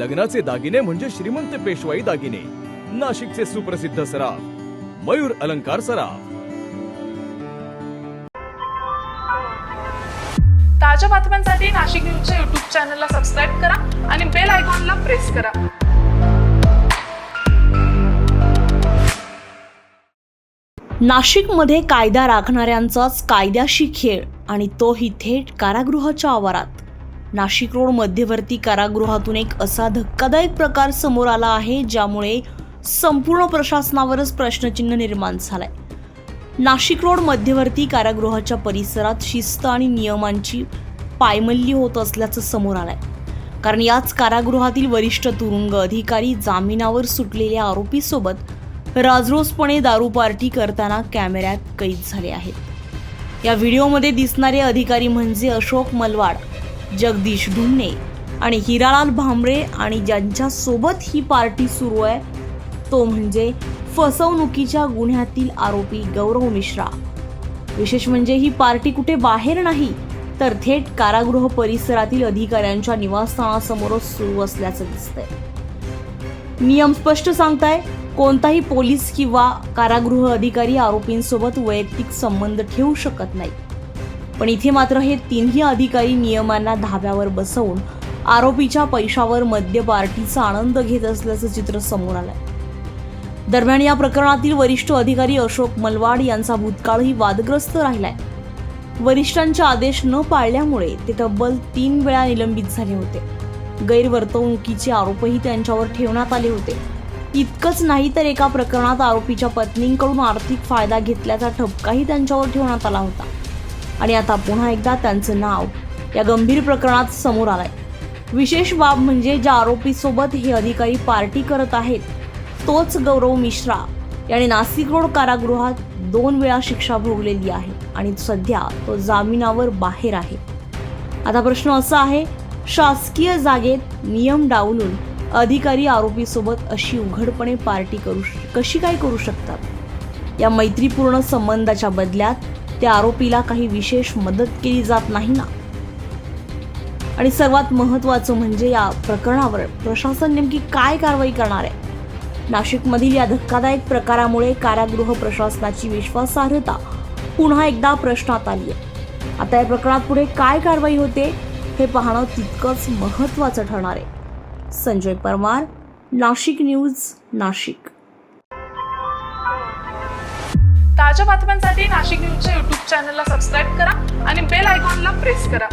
लग्नाचे दागिने म्हणजे श्रीमंत पेशवाई दागिने. नाशिकचे सुप्रसिद्ध सराफ मयूर अलंकार सराफ. ताज्या बातम्यांसाठी नाशिक न्यूजच्या YouTube चॅनलला सबस्क्राईब करा आणि बेल आयकॉनला प्रेस करा. नाशिकमध्ये कायदा राखणाऱ्यांचाच कायद्याशी खेळ आणि तोही थेट कारागृहाच्या आवारात. नाशिक रोड मध्यवर्ती कारागृहातून एक असा धक्कादायक प्रकार समोर आला आहे ज्यामुळे संपूर्ण प्रशासनावरच प्रश्नचिन्ह निर्माण झालंय. नाशिक रोड मध्यवर्ती कारागृहाच्या परिसरात शिस्त आणि नियमांची पायमल्ली होत असल्याचं समोर आलंय. कारण याच कारागृहातील वरिष्ठ तुरुंग अधिकारी जामिनावर सुटलेल्या आरोपीसोबत राजरोसपणे दारू पार्टी करताना कॅमेऱ्यात कैद झाले आहेत. या व्हिडिओमध्ये दिसणारे अधिकारी म्हणजे अशोक मलवाड, जगदीश ढुन्ने आणि हिरालाल भांबरे आणि ज्यांच्यासोबत ही पार्टी सुरू आहे तो म्हणजे फसवणुकीच्या गुन्ह्यातील आरोपी गौरव मिश्रा. विशेष म्हणजे ही पार्टी कुठे बाहेर नाही तर थेट कारागृह परिसरातील अधिकाऱ्यांच्या निवासस्थानासमोरच सुरू असल्याचं दिसतंय. नियम स्पष्ट सांगताय कोणताही पोलीस किंवा कारागृह अधिकारी आरोपींसोबत वैयक्तिक संबंध ठेवू शकत नाही. पण इथे मात्र हे तिन्ही अधिकारी नियमांना धाब्यावर बसवून आरोपीच्या पैशावर मद्य पार्टीचा आनंद घेत असल्याचं चित्र समोर आलंय. दरम्यान या प्रकरणातील वरिष्ठ अधिकारी अशोक मलवाड यांचा भूतकाळही वादग्रस्त राहिलाय. वरिष्ठांचे आदेश न पाळल्यामुळे ते तब्बल 3 वेळा निलंबित झाले होते. गैरवर्तणुकीचे आरोपही त्यांच्यावर ठेवण्यात आले होते. इतकंच नाही तर एका प्रकरणात आरोपीच्या पत्नींकडून आर्थिक फायदा घेतल्याचा ठपकाही त्यांच्यावर ठेवण्यात आला होता. आणि आता पुन्हा एकदा त्यांचं नाव या गंभीर प्रकरणात समोर आलंय. विशेष बाब म्हणजे ज्या आरोपीसोबत हे अधिकारी पार्टी करत आहेत तोच गौरव मिश्रा याने नाशिक रोड कारागृहात 2 वेळा शिक्षा भोगलेली आहे आणि सध्या तो जामिनावर बाहेर आहे. आता प्रश्न असा आहे, शासकीय जागेत नियम डावलून अधिकारी आरोपीसोबत अशी उघडपणे पार्टी कशी काय करू शकतात? या मैत्रीपूर्ण संबंधाच्या बदल्यात त्या आरोपीला काही विशेष मदत केली जात नाही ना? आणि सर्वात महत्त्वाचं म्हणजे या प्रकरणावर प्रशासन नेमकी काय कारवाई करणार आहे? नाशिकमधील या धक्कादायक प्रकारामुळे कारागृह प्रशासनाची विश्वासार्हता पुन्हा एकदा प्रश्नात आली आहे. आता या प्रकरणात पुढे काय कारवाई होते हे पाहणं तितकंच महत्त्वाचं ठरणार आहे. संजय परमार, नाशिक न्यूज, नाशिक. ताज्या बातम्यांसाठी नाशिक न्यूजच्या YouTube चॅनलला सबस्क्राईब करा आणि बेल आयकॉनला प्रेस करा.